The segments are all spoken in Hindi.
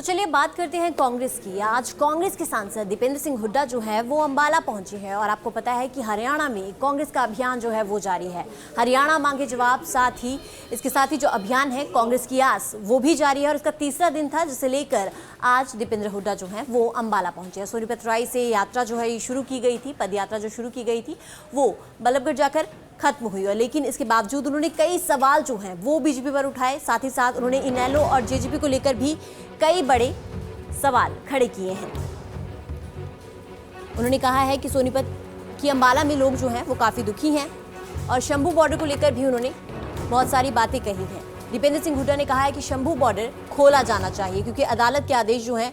तो चलिए बात करते हैं कांग्रेस की। आज कांग्रेस के सांसद दीपेंद्र सिंह हुड्डा जो है वो अंबाला पहुंचे हैं और आपको पता है कि हरियाणा में कांग्रेस का अभियान जो है वो जारी है। हरियाणा मांगे जवाब, इसके साथ ही जो अभियान है कांग्रेस की आस वो भी जारी है और इसका तीसरा दिन था, जिसे लेकर आज दीपेंद्र हुड्डा जो है वो अंबाला पहुंचे हैं। सोनीपत राय से यात्रा जो है ये शुरू की गई थी, पद यात्रा जो शुरू की गई थी वो बल्लभगढ़ जाकर खत्म हुई है, लेकिन इसके बावजूद उन्होंने कई सवाल जो हैं वो बीजेपी पर उठाए। साथ ही साथ उन्होंने इनेलो और जेजेपी को लेकर भी कई बड़े सवाल खड़े किए हैं। उन्होंने कहा है कि सोनीपत की अंबाला में लोग जो हैं वो काफ़ी दुखी हैं और शंभू बॉर्डर को लेकर भी उन्होंने बहुत सारी बातें कही हैं। दीपेंद्र सिंह हुड्डा ने कहा है कि शंभू बॉर्डर खोला जाना चाहिए क्योंकि अदालत के आदेश जो हैं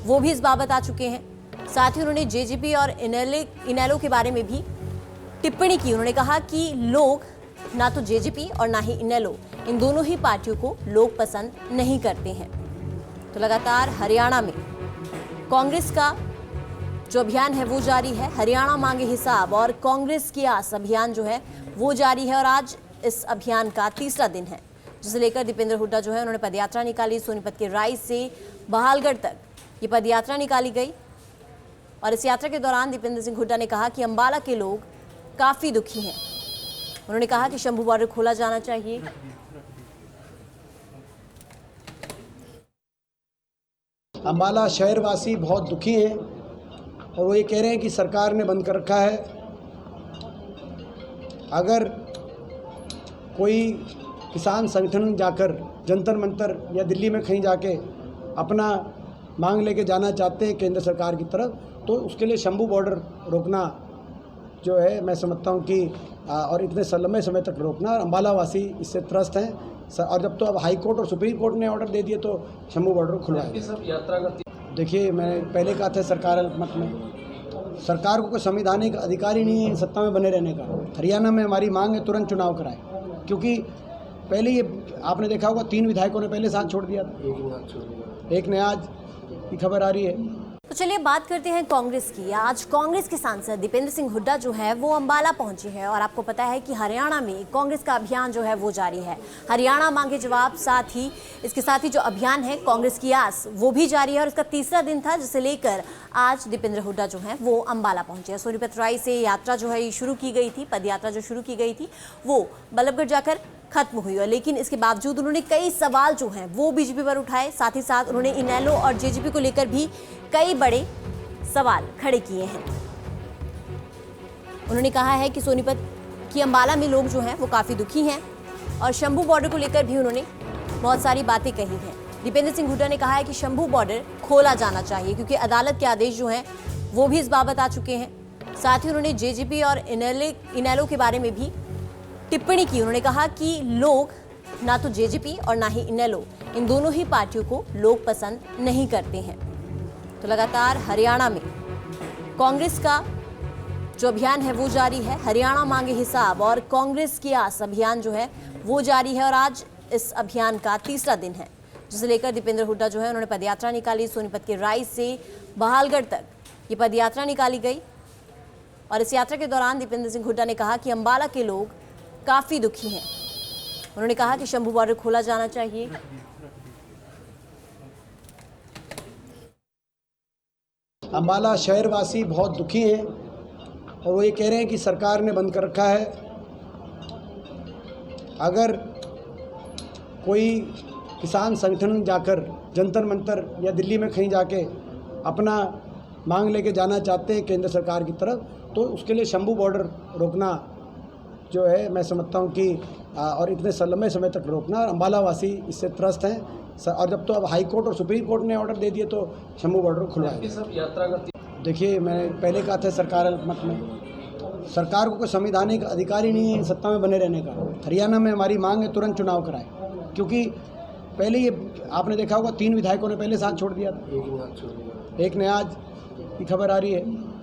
वो भी इस बाबत आ चुके हैं। साथ ही उन्होंने जेजेपी और इनेलो के बारे में भी टिप्पणी की। उन्होंने कहा कि लोग ना तो जेजेपी और ना ही इनेलो, इन दोनों ही पार्टियों को लोग पसंद नहीं करते हैं। तो लगातार हरियाणा में कांग्रेस का जो अभियान है वो जारी है। हरियाणा मांगे हिसाब और कांग्रेस की आस अभियान जो है वो जारी है और आज इस अभियान का तीसरा दिन है, जिसे लेकर दीपेंद्र हुड्डा जो है उन्होंने पदयात्रा निकाली। सोनीपत के राय से बहालगढ़ तक ये पदयात्रा निकाली गई और इस यात्रा के दौरान दीपेंद्र सिंह हुड्डा ने कहा कि अंबाला के लोग काफ़ी दुखी हैं। उन्होंने कहा कि शंभू बॉर्डर खोला जाना चाहिए। अंबाला शहरवासी बहुत दुखी हैं और वो ये कह रहे हैं कि सरकार ने बंद कर रखा है। अगर कोई किसान संगठन जाकर जंतर मंतर या दिल्ली में कहीं जाके अपना मांग लेके जाना चाहते हैं केंद्र सरकार की तरफ, तो उसके लिए शंभू बॉर्डर रोकना जो है मैं समझता हूँ कि और इतने लंबे समय तक रोकना, अंबाला वासी इससे त्रस्त हैं। और जब तो अब हाई कोर्ट और सुप्रीम कोर्ट ने ऑर्डर दे दिए तो शंभू बॉर्डर खुलवाएंगे। सब यात्रा करती, देखिए मैंने पहले कहा था सरकार मत में, सरकार को कोई संवैधानिक अधिकार ही नहीं है सत्ता में बने रहने का। हरियाणा में हमारी मांग है तुरंत चुनाव कराएं, क्योंकि पहले ये आपने देखा होगा 3 विधायकों ने पहले साथ छोड़ दिया था, एक ने आज की खबर आ रही है। तो चलिए बात करते हैं कांग्रेस की। आज कांग्रेस के सांसद दीपेंद्र सिंह हुड्डा जो है वो अंबाला पहुंचे हैं और आपको पता है कि हरियाणा में कांग्रेस का अभियान जो है वो जारी है। हरियाणा मांगे जवाब, इसके साथ ही जो अभियान है कांग्रेस की आस वो भी जारी है और इसका तीसरा दिन था, जिसे लेकर आज दीपेंद्र हुड्डा जो है वो अंबाला पहुंचे हैं। सोनीपत राय से यात्रा जो है ये शुरू की गई थी, पद यात्रा जो शुरू की गई थी वो बल्लभगढ़ जाकर खत्म हुई है, लेकिन इसके बावजूद उन्होंने कई सवाल जो हैं वो बीजेपी पर उठाए। साथ ही साथ उन्होंने इनेलो और जेजेपी को लेकर भी कई बड़े सवाल खड़े किए हैं। उन्होंने कहा है कि सोनीपत की अंबाला में लोग जो हैं वो काफ़ी दुखी हैं और शंभू बॉर्डर को लेकर भी उन्होंने बहुत सारी बातें कही हैं। दीपेंद्र सिंह हुड्डा ने कहा है कि शंभू बॉर्डर खोला जाना चाहिए क्योंकि अदालत के आदेश जो हैं वो भी इस बाबत आ चुके हैं। साथ ही उन्होंने जेजेपी और इनेलो के बारे में भी टिप्पणी की। उन्होंने कहा कि लोग ना तो जेजेपी और ना ही इनेलो, इन दोनों ही पार्टियों को लोग पसंद नहीं करते हैं। तो लगातार हरियाणा में कांग्रेस का जो अभियान है वो जारी है। हरियाणा मांगे हिसाब और कांग्रेस की आस अभियान जो है वो जारी है और आज इस अभियान का तीसरा दिन है, जिसे लेकर दीपेंद्र हुड्डा जो है उन्होंने पदयात्रा निकाली। सोनीपत के राय से बहालगढ़ तक ये पदयात्रा निकाली गई और इस यात्रा के दौरान दीपेंद्र सिंह हुड्डा ने कहा कि अंबाला के लोग काफ़ी दुखी हैं। उन्होंने कहा कि शंभू बॉर्डर खोला जाना चाहिए। अंबाला शहरवासी बहुत दुखी हैं और वो ये कह रहे हैं कि सरकार ने बंद कर रखा है। अगर कोई किसान संगठन जाकर जंतर मंतर या दिल्ली में कहीं जाके अपना मांग लेके जाना चाहते हैं केंद्र सरकार की तरफ, तो उसके लिए शंभू बॉर्डर रोकना जो है मैं समझता हूँ कि और इतने लंबे समय तक रोकना, अंबाला वासी इससे त्रस्त हैं। और जब तो अब हाई कोर्ट और सुप्रीम कोर्ट ने ऑर्डर दे दिए तो शंभू बॉर्डर खुलवाएंगे। सब यात्रा करती, देखिए मैंने पहले कहा था सरकार मत में, सरकार को कोई संवैधानिक अधिकार ही नहीं है सत्ता में बने रहने का। हरियाणा में हमारी मांग है तुरंत चुनाव कराएं, क्योंकि पहले ये आपने देखा होगा 3 विधायकों ने पहले साथ छोड़ दिया था, एक ने आज की खबर आ रही है।